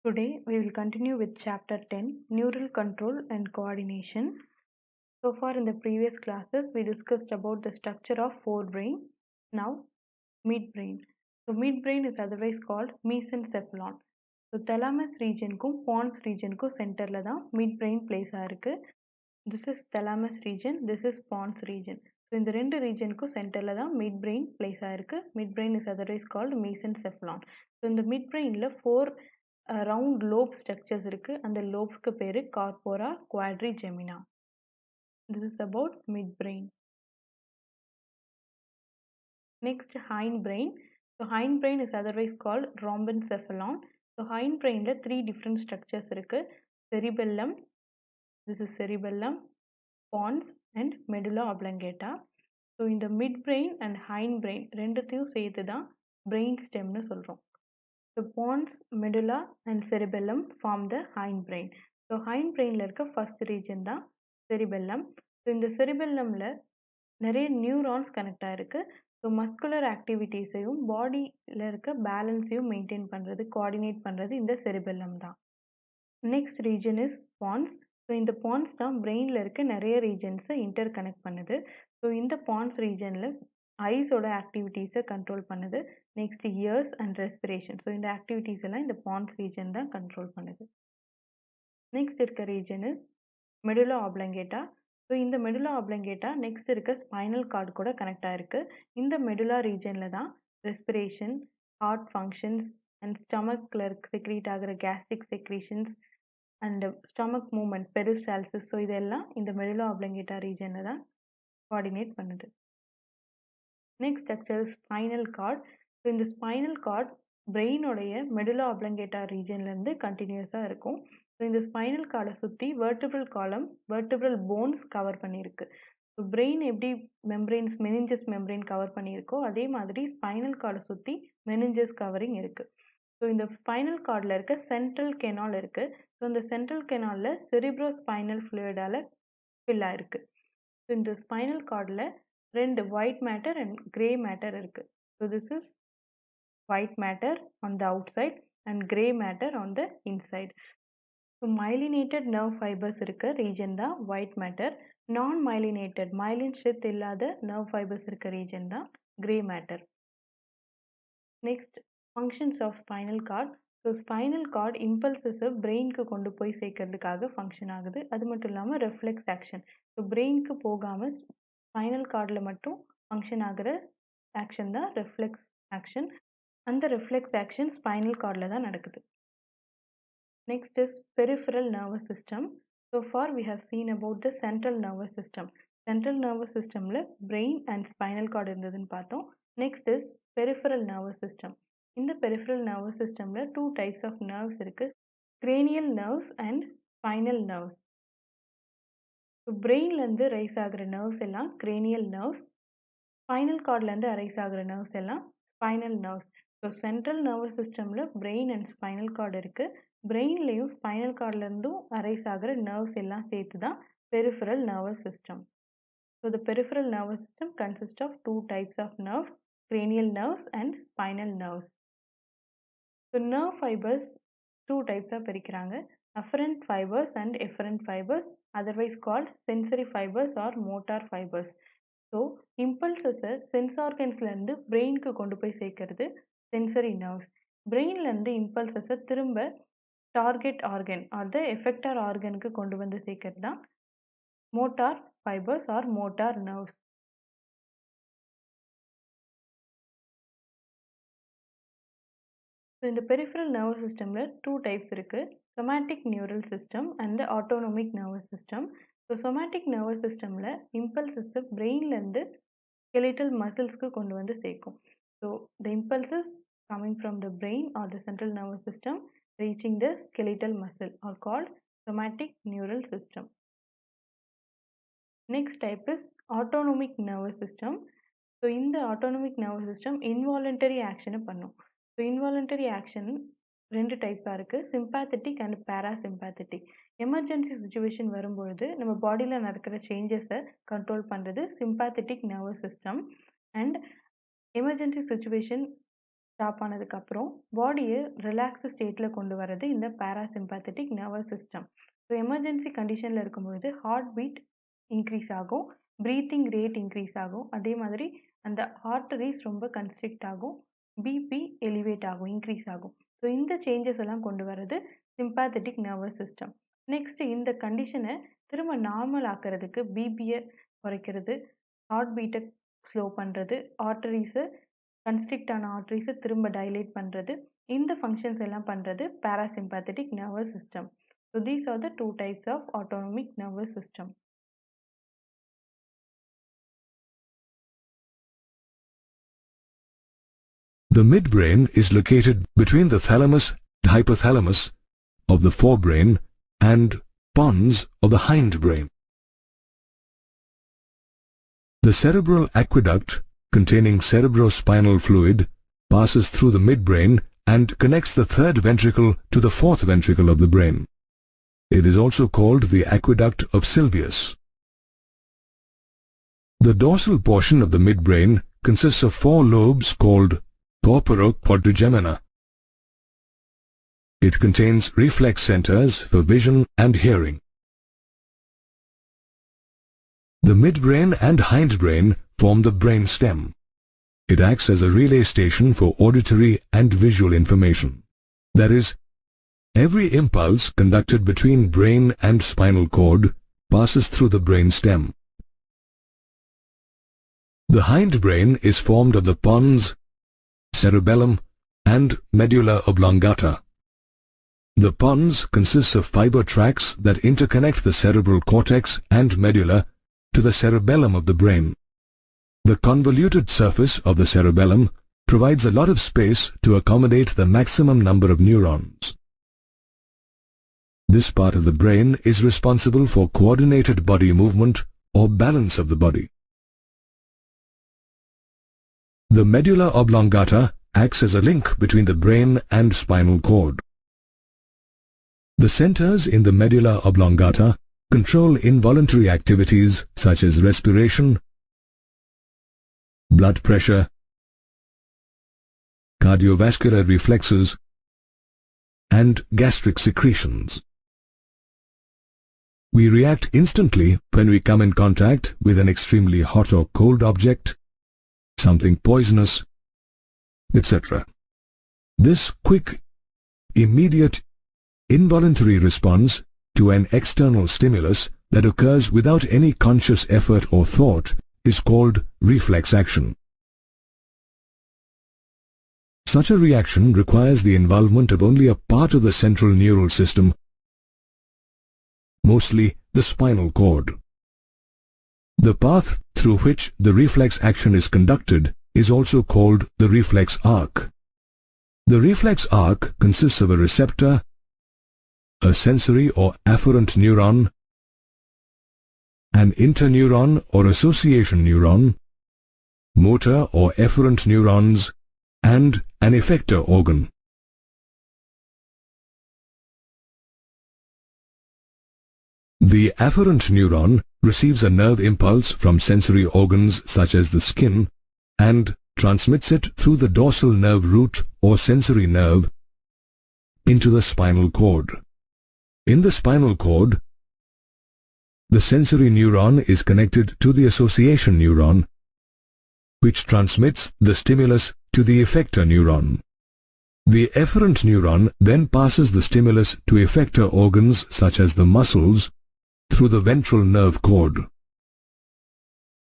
Today we will continue with chapter 10 Neural Control and Coordination. So far in the previous classes we discussed about the structure of forebrain. Now midbrain. So midbrain is otherwise called mesencephalon. So thalamus region kum pons region kum center la தான் midbrain place ஆயிருக்கு. This is thalamus region, this is pons region. So இந்த ரெண்டு region-க்கும் சென்டர்ல தான் midbrain place ஆயிருக்கு. Midbrain is otherwise called mesencephalon. So இந்த midbrain-ல 4 round lobe structures இருக்கு. அந்த lobes-க்கு பேரு corpora quadrigemina. This is about midbrain. Next hindbrain. So hindbrain is otherwise called rhombencephalon. So hindbrain-ல 3 different structures இருக்கு. Cerebellum, this is cerebellum, pons and medulla oblongata. So இந்த midbrain and hindbrain ரெண்டுத்தையும் சேர்த்து தான் brain stem னு சொல்றோம். So pons, medulla and cerebellum form the hindbrain. So hindbrainல இருக்க first region தான் cerebellum. So இந்த cerebellumல நிறைய neurons connect ஆயிருக்கு. So muscular activities-ஐயும் bodyல இருக்க balance-ஐயும் maintain பண்றது, coordinate பண்றது இந்த cerebellum தான். Next region is pons. So இந்த pons தான் brainல இருக்க நிறைய regions-ஐ interconnect பண்ணுது. So இந்த pons region-ல eyes-ஓட activities-ஐ control பண்ணுது. Next ears and respiration. So இந்த activities எல்லாம் இந்த pons region தான் control பண்ணுது. Next இருக்க region is medulla oblongata. So இந்த medulla oblongata next இருக்க spinal cord கூட connect ஆயிருக்கு. இந்த medulla region-ல தான் respiration, heart functions and stomach-ல secrete ஆகிற gastric secretions and stomach movement, peristalsis. So இதெல்லாம் இந்த medulla oblongata region-ல தான் coordinate பண்ணுது. Next structure is spinal cord. So இந்த spinal cord brain உடைய medulla oblongata region-ல இருந்து continuous-ஆ இருக்கும். So இந்த spinal cord-ஐ சுத்தி vertebral column, vertebral bones cover பண்ணியிருக்கு. So brain எப்படி membranes, meninges membrane cover பண்ணியிருக்கோ அதே மாதிரி spinal cord-ஐ சுத்தி meninges covering இருக்கு. So இந்த spinal cord-ல இருக்க central canal இருக்கு. So இந்த central canal-ல cerebrospinal fluid-ஆல fill ஆயிருக்கு. So இந்த spinal cord-ல ரெண்டு white matter and grey matter இருக்கு. So this is white matter on the outside and grey matter on the inside. So myelinated nerve fibers இருக்க region தான் white matter. Non-myelinated, myelin sheath இல்லாத nerve fibers இருக்க region தான் grey matter. Next, functions of spinal cord. So spinal cord impulses-ஐ brain-க்கு கொண்டு போய் சேர்க்கறதுக்காக function ஆகுது. அது மட்டும் இல்லாம reflex action. So brain-க்கு போகாம spinal cord-ல மட்டும் function ஆகுற action தான் reflex action. அந்த reflex action spinal cord-ல தான் நடக்குது. Next is peripheral nervous system. So far we have seen about the central nervous system. Central nervous system-ல brain and spinal cord இருந்ததுன்னு பார்த்தோம். Next is peripheral nervous system. இந்த peripheral nervous system-ல 2 types of nerves இருக்கு. Cranial nerves and spinal nerves. So brain-ல இருந்து rice ஆகுற nerves எல்லாம் cranial nerves. Spinal cord-ல இருந்து rice ஆகுற nerves எல்லாம் spinal nerves. So central nervous system-ல brain and spinal cord இருக்கு. brain-லயும் spinal cord-ல இருந்தும் ரைஸ் ஆகுற nerves எல்லாம் சேர்த்து தான் peripheral nervous system. So the peripheral nervous system consists of 2 types of nerves, cranial nerves and spinal nerves. So nerve fibers 2 types-ஆ பிரிக்கிறாங்க. afferent fibers and efferent fibers, otherwise called sensory fibers or motor fibers. So impulses-ஐ sense organs-ல இருந்து brain-க்கு கொண்டு போய் சேர்க்கிறது sensory nerves. brain-ல இருந்து impulses-ஐ திரும்ப target organ or the effector organ-க்கு கொண்டு வந்து சேர்க்கிறது தான் motor fibers or motor nerves. So இந்த peripheral nervous system-ல 2 types இருக்கு. somatic neural system and the autonomic nervous system. So somatic nervous system-ல impulses-ஐ brain-ல இருந்து skeletal muscles-க்கு கொண்டு வந்து சேர்க்கும். So the impulses coming from the brain or the central nervous system reaching the skeletal muscle are called somatic neural system. Next type is autonomic nervous system. So இந்த autonomic nervous system involuntary action பண்ணும். So involuntary action ரெண்டு டைப்ஸா இருக்கு, sympathetic and parasympathetic. Emergency situation வரும்பொழுது நம்ம பாடியில் நடக்கிற சேஞ்சஸை control பண்ணுறது sympathetic nervous system and emergency situation stop ஆனதுக்கப்புறம் பாடியை ரிலாக்ஸ் ஸ்டேட்டில் கொண்டு வரது இந்த parasympathetic nervous system. So emergency கண்டிஷனில் இருக்கும்பொழுது ஹார்ட் பீட் இன்க்ரீஸ் ஆகும், ப்ரீத்திங் ரேட் இன்க்ரீஸ் ஆகும், அதே மாதிரி அந்த ஆர்டரிஸ் ரொம்ப கன்ஸ்ட்ரிக்ட் ஆகும், பிபி எலிவேட் ஆகும், இன்க்ரீஸ் ஆகும். ஸோ இந்த சேஞ்சஸ் எல்லாம் கொண்டு வரது சிம்பத்தட்டிக் நர்வஸ் சிஸ்டம். நெக்ஸ்ட் இந்த கண்டிஷனை திரும்ப நார்மல் ஆக்கிறதுக்கு பிபியை குறைக்கிறது, ஹார்ட் பீட்டை ஸ்லோ பண்ணுறது, ஆர்டரிஸை கன்ஸ்ட்ரிக்ட் ஆன ஆர்டரிஸை திரும்ப டைலேட் பண்ணுறது, இந்த ஃபங்க்ஷன்ஸ் எல்லாம் பண்ணுறது parasympathetic nervous system. So these are the 2 types of autonomic nervous system. The midbrain is located between the thalamus and hypothalamus of the forebrain and pons of the hindbrain. The cerebral aqueduct containing cerebrospinal fluid passes through the midbrain and connects the third ventricle to the fourth ventricle of the brain. It is also called the aqueduct of Sylvius. The dorsal portion of the midbrain consists of 4 lobes called corpora quadrigemina. It contains reflex centers for vision and hearing. The midbrain and hindbrain form the brain stem. It acts as a relay station for auditory and visual information. That is, every impulse conducted between brain and spinal cord passes through the brain stem. The hindbrain is formed of the pons, cerebellum, and medulla oblongata. The pons consists of fiber tracts that interconnect the cerebral cortex and medulla to the cerebellum of the brain. The convoluted surface of the cerebellum provides a lot of space to accommodate the maximum number of neurons. This part of the brain is responsible for coordinated body movement or balance of the body. The medulla oblongata acts as a link between the brain and spinal cord. The centers in the medulla oblongata control involuntary activities such as respiration, blood pressure, cardiovascular reflexes, and gastric secretions. We react instantly when we come in contact with an extremely hot or cold object, something poisonous, etc. This quick, immediate, involuntary response to an external stimulus that occurs without any conscious effort or thought is called reflex action. Such a reaction requires the involvement of only a part of the central neural system, mostly the spinal cord. The path through which the reflex action is conducted is also called the reflex arc. The reflex arc consists of a receptor, a sensory or afferent neuron, an interneuron or association neuron, motor or efferent neurons, and an effector organ. The afferent neuron receives a nerve impulse from sensory organs such as the skin and transmits it through the dorsal nerve root or sensory nerve into the spinal cord. In the spinal cord, the sensory neuron is connected to the association neuron, which transmits the stimulus to the effector neuron. The efferent neuron then passes the stimulus to effector organs such as the muscles through the ventral nerve cord.